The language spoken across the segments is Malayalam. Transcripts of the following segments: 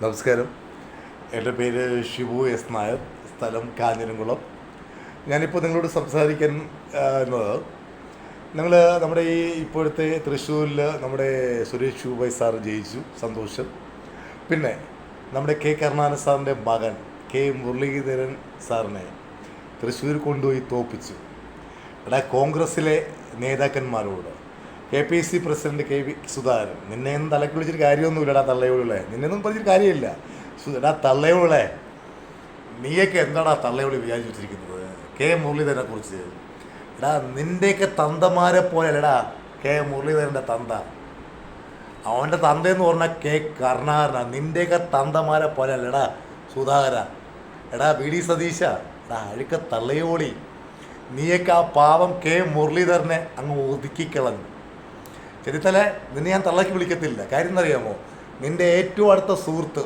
നമസ്കാരം. എൻ്റെ പേര് ഷിബു എസ് നായർ, സ്ഥലം കാഞ്ഞിരംകുളം. ഞാനിപ്പോൾ നിങ്ങളോട് സംസാരിക്കാൻ എന്നത് ഞങ്ങൾ നമ്മുടെ ഈ ഇപ്പോഴത്തെ തൃശ്ശൂരിൽ നമ്മുടെ സുരേഷ് ശുഭായ് സാർ ജയിച്ചു, സന്തോഷം. പിന്നെ നമ്മുടെ കെ കരുണാകരൻ സാറിൻ്റെ മകൻ കെ മുരളീധരൻ സാറിനെ തൃശ്ശൂർ കൊണ്ടുപോയി തോപ്പിച്ചു. കോൺഗ്രസ്സിലെ നേതാക്കന്മാരോട് KPC പ്രസിഡന്റ് KV സുധാകരൻ, നിന്നെയൊന്നും തലക്ക് വിളിച്ചിട്ട് കാര്യമൊന്നുമില്ലടാ തള്ളയോളെ, നിന്നെയൊന്നും പറഞ്ഞിട്ട് കാര്യമില്ല. തള്ളയോളെ, നീയൊക്കെ എന്താടാ തള്ളയോളി വിചാരിച്ചു വെച്ചിരിക്കുന്നത് കെ മുരളീധരനെ കുറിച്ച്? നിൻ്റെയൊക്കെ തന്തമാരെ പോലെയല്ലടാ കെ മുരളീധരൻ്റെ തന്ത. അവൻ്റെ തന്തയെന്ന് പറഞ്ഞാൽ കെ കരുണാകരനാ. നിൻ്റെയൊക്കെ തന്തമാരെ പോലെയല്ലടാ സുധാകര. VD സതീശ, അഴുക്ക തള്ളയോളി. നീയൊക്കെ ആ പാവം കെ മുരളീധരനെ അങ്ങ് ഒതുക്കിക്കളഞ്ഞു. ചെറുത്തലെ, നിന്നെ ഞാൻ തള്ളക്കി വിളിക്കത്തില്ല. കാര്യം എന്നറിയാമോ? നിൻ്റെ ഏറ്റവും അടുത്ത സുഹൃത്ത്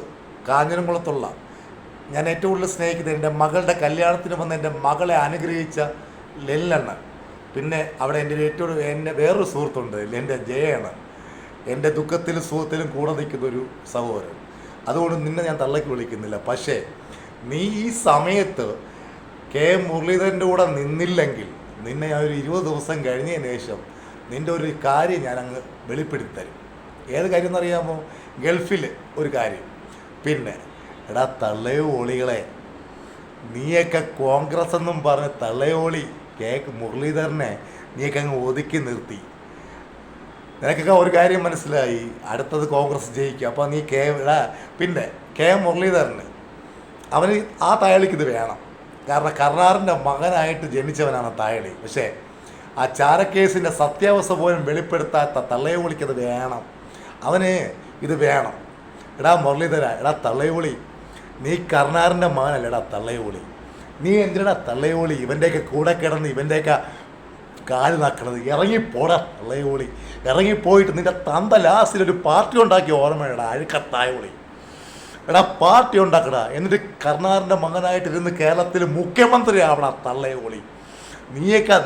കാഞ്ഞിരംകുളത്തുള്ള, ഞാൻ ഏറ്റവും കൂടുതൽ സ്നേഹിക്കുന്നത്, എൻ്റെ മകളുടെ കല്യാണത്തിന് വന്ന് എൻ്റെ മകളെ അനുഗ്രഹിച്ച ലെല്ലണ്ണൻ. പിന്നെ അവിടെ എൻ്റെ വേറൊരു സുഹൃത്തുണ്ട്, എൻ്റെ ജയാണ്. എൻ്റെ ദുഃഖത്തിലും സുഖത്തിലും കൂടെ നിൽക്കുന്നൊരു സഹോദരൻ. അതുകൊണ്ട് നിന്നെ ഞാൻ തള്ളക്കി വിളിക്കുന്നില്ല. പക്ഷേ നീ ഈ സമയത്ത് കെ മുരളീധരൻ്റെ കൂടെ നിന്നില്ലെങ്കിൽ നിന്നെ ഞാൻ ഒരു 20 ദിവസം കഴിഞ്ഞതിന് ശേഷം നിൻ്റെ ഒരു കാര്യം ഞാൻ അങ്ങ് വെളിപ്പെടുത്തി തരും. ഏത് കാര്യം എന്നറിയാമോ? ഗൾഫിൽ ഒരു കാര്യം. പിന്നെ തള്ളയോളികളെ, നീയൊക്കെ കോൺഗ്രസ് എന്നും പറഞ്ഞ് തള്ളയോളി കെ മുരളീധരനെ നീയൊക്കെ അങ്ങ് ഒതുക്കി നിർത്തി. നിനക്കൊക്കെ ഒരു കാര്യം മനസ്സിലായി, അടുത്തത് കോൺഗ്രസ് ജയിക്കും. അപ്പോൾ നീ പിന്നെ കെ മുരളീധരന് അവന് ആ തായളിക്കിത് വേണം. കാരണം കരുണാകരൻ്റെ മകനായിട്ട് ജനിച്ചവനാണ് തായളി. പക്ഷേ ആ ചാരക്കേസിൻ്റെ സത്യാവസ്ഥ പോലും വെളിപ്പെടുത്താത്ത തള്ളയോളിക്കത് വേണം. അവന് ഇത് വേണം. മുരളീധര, തള്ളയോളി, നീ കരുണാകരൻ്റെ മകനല്ലടാ തള്ളയോളി. നീ എന്തിനാ തള്ളയോളി ഇവൻ്റെയൊക്കെ കൂടെ കിടന്ന് ഇവൻ്റെയൊക്കെ കാല് നക്കണത്? ഇറങ്ങിപ്പോടാ തള്ളയോളി. ഇറങ്ങിപ്പോയിട്ട് നിൻ്റെ തന്ത ലാസ്റ്റിലൊരു പാർട്ടി ഉണ്ടാക്കി ഓർമ്മയടാ അഴുക്കത്തായോളി. പാർട്ടി ഉണ്ടാക്കടാ, എന്നിട്ട് കരുണാകരൻ്റെ മകനായിട്ടിരുന്ന് കേരളത്തിൽ മുഖ്യമന്ത്രി ആവണ തള്ളയോളി. നീയൊക്കെ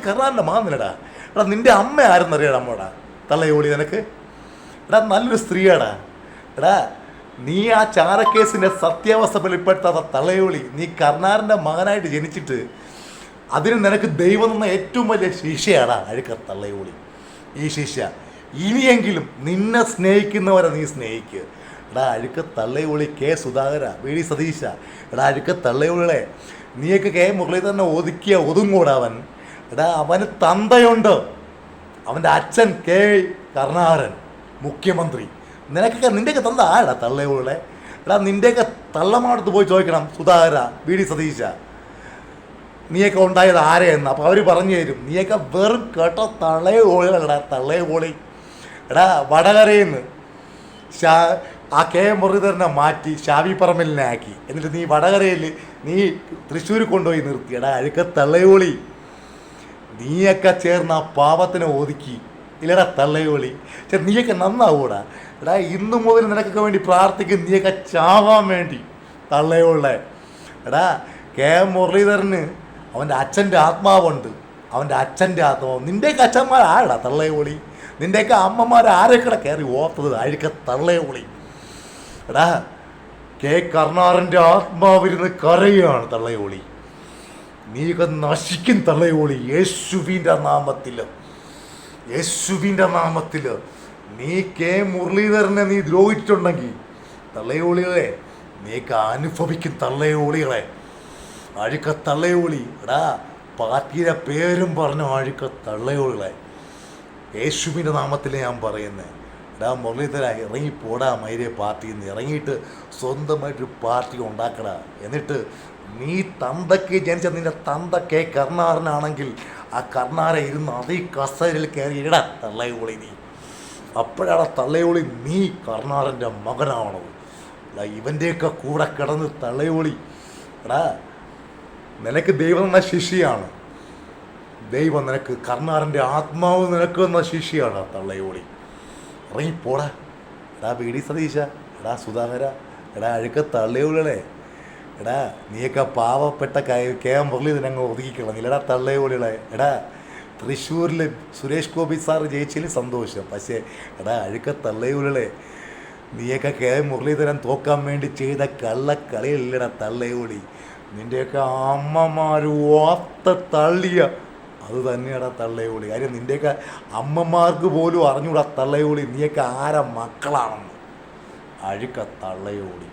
കരുണാകരൻ്റെ മകനില്ലടാ. നിൻ്റെ അമ്മ ആരെന്നറിയാടാ അമ്മോടാ തള്ളയോളി നിനക്ക്? നല്ലൊരു സ്ത്രീയാടാ. നീ ആ ചാരക്കേസിൻ്റെ സത്യാവസ്ഥ വെളിപ്പെടുത്താത്ത തള്ളയോളി. നീ കരുണാകരൻ്റെ മകനായിട്ട് ജനിച്ചിട്ട് അതിന് നിനക്ക് ദൈവം തന്ന ഏറ്റവും വലിയ ശിക്ഷയാടാ അഴുക്ക തള്ളയോളി. ഈ ശിക്ഷ ഇനിയെങ്കിലും നിന്നെ സ്നേഹിക്കുന്നവരെ നീ സ്നേഹിക്കുക. അഴുക്ക തള്ളയോളി കെ സുധാകര, VD സതീശ, അഴുക്ക തള്ളയോളികളെ, നീയൊക്കെ കെ മുരളീധരനെ ഒതുങ്ങൂടാവൻ. അവന് തന്തയുണ്ട്. അവൻ്റെ അച്ഛൻ കെ കരുണാകരൻ മുഖ്യമന്ത്രി. നിൻ്റെയൊക്കെ തന്ത ആടാ തള്ളയോളെ? നിൻ്റെയൊക്കെ തള്ളമാടത്ത് പോയി ചോദിക്കണം സുധാകര, VD സതീശ, നീയൊക്കെ ഉണ്ടായത് ആരെയെന്ന്. അപ്പോൾ അവർ പറഞ്ഞു തരും. നീയൊക്കെ വെറും കേട്ടോ തള്ളയോളികളടാ തള്ളയോളി. വടകരയിൽ ആ കെ മുരളീധരനെ മാറ്റി ഷാവി പറമ്പലിനെ ആക്കി. എന്നിട്ട് നീ വടകരയിൽ നീ തൃശ്ശൂർ കൊണ്ടുപോയി നിർത്തി. അഴുക്ക തള്ളയോളി. നീയൊക്കെ ചേർന്ന് ആ പാവത്തിനെ ഒതുക്കി. ഇല്ലടാ തള്ളയോളി. നീയൊക്കെ നന്നാവൂടാ. ഇന്നു മുതൽ നിനക്കൊക്കെ വേണ്ടി പ്രാർത്ഥിക്കും. നീയൊക്കെ ചാവാൻ വേണ്ടി തള്ളയോളെ. കെ മുരളീധരന് അവൻ്റെ അച്ഛൻ്റെ ആത്മാവുണ്ട്. അവൻ്റെ അച്ഛൻ്റെ ആത്മാവ്. നിൻ്റെയൊക്കെ അച്ഛന്മാരാടാ തള്ളയോളി. നിൻ്റെയൊക്കെ അമ്മമാർ ആരൊക്കെ കയറി ഓർത്തത് അഴുക്ക തള്ളയോളി. കെ കരുണാകരൻ്റെ ആത്മാവിരുന്ന് കരയാണ് തള്ളയോളി. നീയൊക്കെ നശിക്കും തള്ളയോളി. യേശുവിൻ്റെ നാമത്തിൽ നീ കെ മുരളീധരനെ നീ ദ്രോഹിച്ചിട്ടുണ്ടെങ്കിൽ തള്ളയോളികളെ നീയൊക്കെ അനുഭവിക്കും തള്ളയോളികളെ. അഴുക്ക തള്ളയോളി. പാർട്ടിയുടെ പേരും പറഞ്ഞു അഴുക്ക തള്ളയോളികളെ. യേശുവിൻ്റെ നാമത്തിൽ ഞാൻ പറയുന്നത്. മുരളീധര, ഇറങ്ങിപ്പോടാ മൈരെ പാർട്ടിയിൽ നിന്ന്. ഇറങ്ങിയിട്ട് സ്വന്തമായിട്ടൊരു പാർട്ടി ഉണ്ടാക്കടാ. എന്നിട്ട് നീ തന്തയ്ക്ക് ജനിച്ച നിൻ്റെ തന്ത കെ കരുണാകരനാണെങ്കിൽ ആ കരുണാകരൻ ഇരുന്ന് അതേ കസേരയിൽ കയറി ഇടാ തള്ളയോളി നീ. അപ്പോഴാണ് തള്ളയോളി നീ കരുണാകരൻ്റെ മകനാവണത്. ഇവൻ്റെയൊക്കെ കൂടെ കിടന്ന് തള്ളയോളി. നിനക്ക് ദൈവം എന്ന ശിഷ്യയാണ്. ദൈവം നിനക്ക്, കരുണാകരൻ്റെ ആത്മാവ് നിനക്ക് എന്ന ശിഷ്യയാണ് തള്ളയോളി. ഇറങ്ങിപ്പോടാ. VD സതീശ, സുധാകര, അഴുക്ക തള്ളയോളികളെ. നീയൊക്കെ പാവപ്പെട്ട കെ മുരളീധരനെ ഒതുക്കിക്കളഞ്ഞില്ലടാ തള്ളയോളികളെ. തൃശ്ശൂരിൽ സുരേഷ് ഗോപി സാർ ജയിച്ചതിൽ സന്തോഷം. പക്ഷേ അഴുക്ക തള്ളയോളികളെ, നീയൊക്കെ കെ മുരളീധരൻ തോക്കാൻ വേണ്ടി ചെയ്ത കള്ളക്കളിയില്ലട തള്ളയോളി. നിൻ്റെയൊക്കെ അമ്മമാർ ഓർത്ത തള്ളിയ അത് തന്നെയാടാ തള്ളയോളി. കാര്യം നിൻ്റെയൊക്കെ അമ്മമാർക്ക് പോലും അറിഞ്ഞൂടാ തള്ളയോളി നീയൊക്കെ ആരാ മക്കളാണെന്ന്. അഴുക്ക തള്ളയോളി.